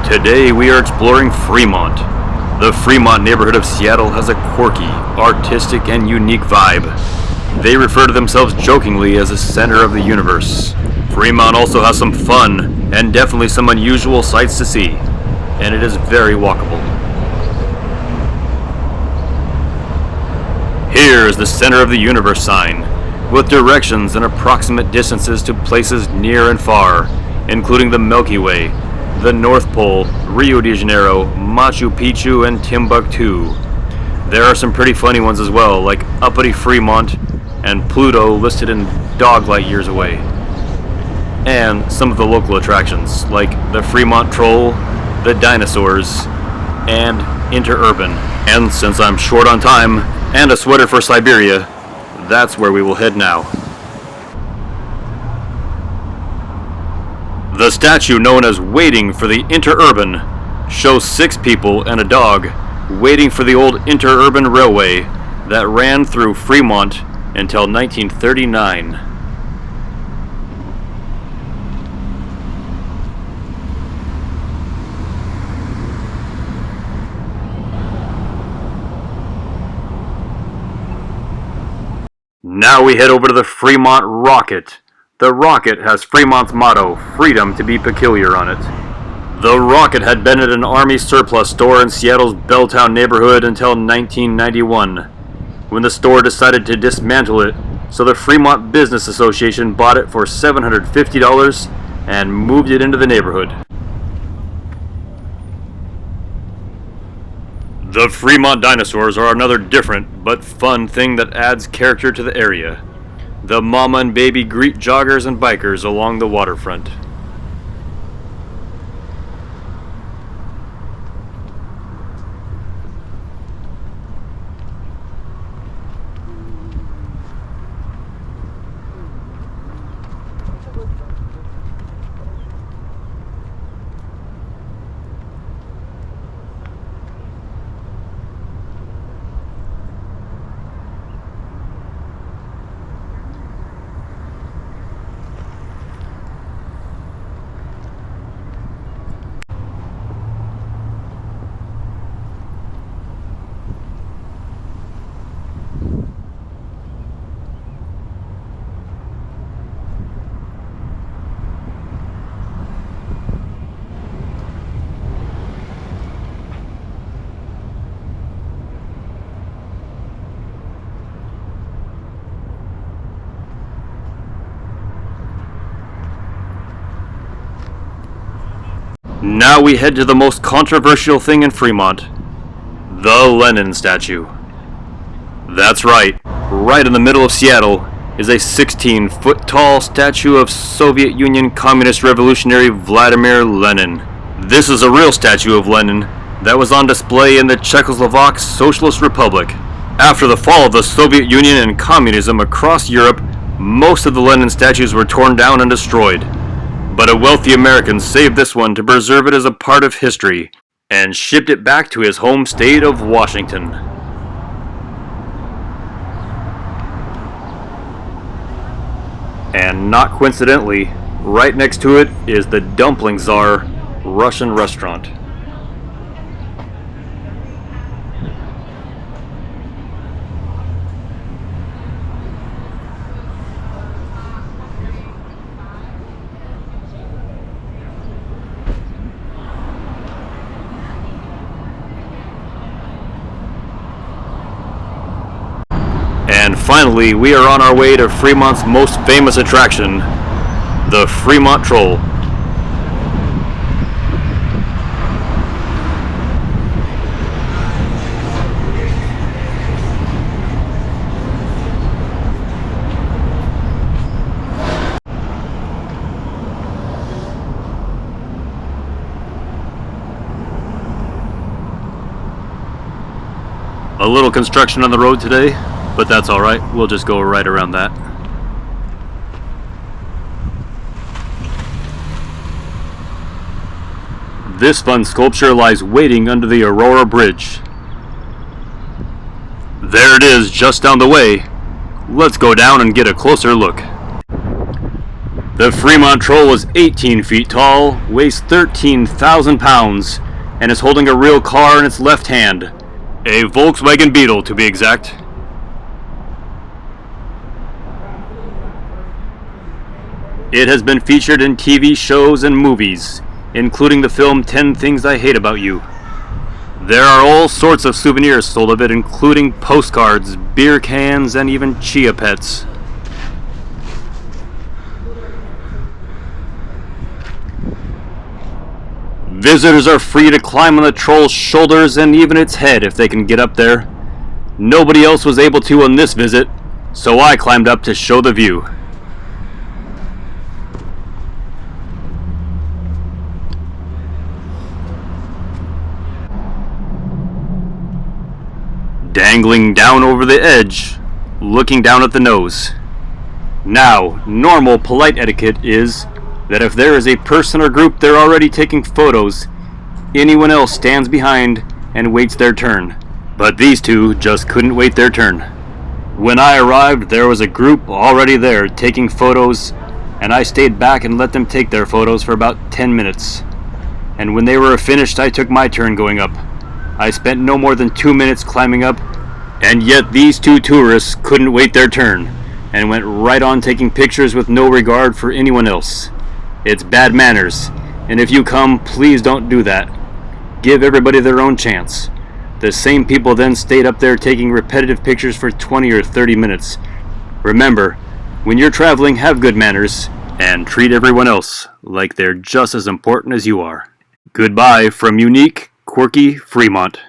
Today we are exploring Fremont. The Fremont neighborhood of Seattle has a quirky, artistic, and unique vibe. They refer to themselves jokingly as the center of the universe. Fremont also has some fun, and definitely some unusual sights to see, and it is very walkable. Here is the center of the universe sign, with directions and approximate distances to places near and far, including the Milky Way, the North Pole, Rio de Janeiro, Machu Picchu, and Timbuktu. There are some pretty funny ones as well, like Uppity Fremont and Pluto listed in dog light years away. And some of the local attractions, like the Fremont Troll, the Dinosaurs, and Interurban. And since I'm short on time, and a sweater for Siberia, that's where we will head now. The statue known as Waiting for the Interurban shows 6 people and a dog waiting for the old Interurban Railway that ran through Fremont until 1939. Now we head over to the Fremont Rocket. The Rocket has Fremont's motto, "Freedom to be peculiar," on it. The Rocket had been at an Army surplus store in Seattle's Belltown neighborhood until 1991, when the store decided to dismantle it, so the Fremont Business Association bought it for $750 and moved it into the neighborhood. The Fremont Dinosaurs are another different but fun thing that adds character to the area. The mama and baby greet joggers and bikers along the waterfront. Now we head to the most controversial thing in Fremont, the Lenin Statue. That's right in the middle of Seattle is a 16-foot tall statue of Soviet Union Communist Revolutionary Vladimir Lenin. This is a real statue of Lenin that was on display in the Czechoslovak Socialist Republic. After the fall of the Soviet Union and communism across Europe, most of the Lenin statues were torn down and destroyed. But a wealthy American saved this one to preserve it as a part of history, and shipped it back to his home state of Washington. And not coincidentally, right next to it is the Dumpling Tsar Russian restaurant. And finally, we are on our way to Fremont's most famous attraction, the Fremont Troll. A little construction on the road today, but that's alright, we'll just go right around that. This fun sculpture lies waiting under the Aurora Bridge. There it is, just down the way. Let's go down and get a closer look. The Fremont Troll is 18 feet tall, weighs 13,000 pounds, and is holding a real car in its left hand. A Volkswagen Beetle, to be exact. It has been featured in TV shows and movies, including the film 10 Things I Hate About You. There are all sorts of souvenirs sold of it, including postcards, beer cans, and even chia pets. Visitors are free to climb on the troll's shoulders and even its head if they can get up there. Nobody else was able to on this visit, so I climbed up to show the view. Dangling down over the edge, looking down at the nose. Now, normal polite etiquette is that if there is a person or group there already taking photos, anyone else stands behind and waits their turn. But these two just couldn't wait their turn. When I arrived, there was a group already there taking photos, and I stayed back and let them take their photos for about 10 minutes. And when they were finished, I took my turn going up. I spent no more than 2 minutes climbing up, and yet these two tourists couldn't wait their turn, and went right on taking pictures with no regard for anyone else. It's bad manners, and if you come, please don't do that. Give everybody their own chance. The same people then stayed up there taking repetitive pictures for 20 or 30 minutes. Remember, when you're traveling, have good manners, and treat everyone else like they're just as important as you are. Goodbye from unique, quirky Fremont.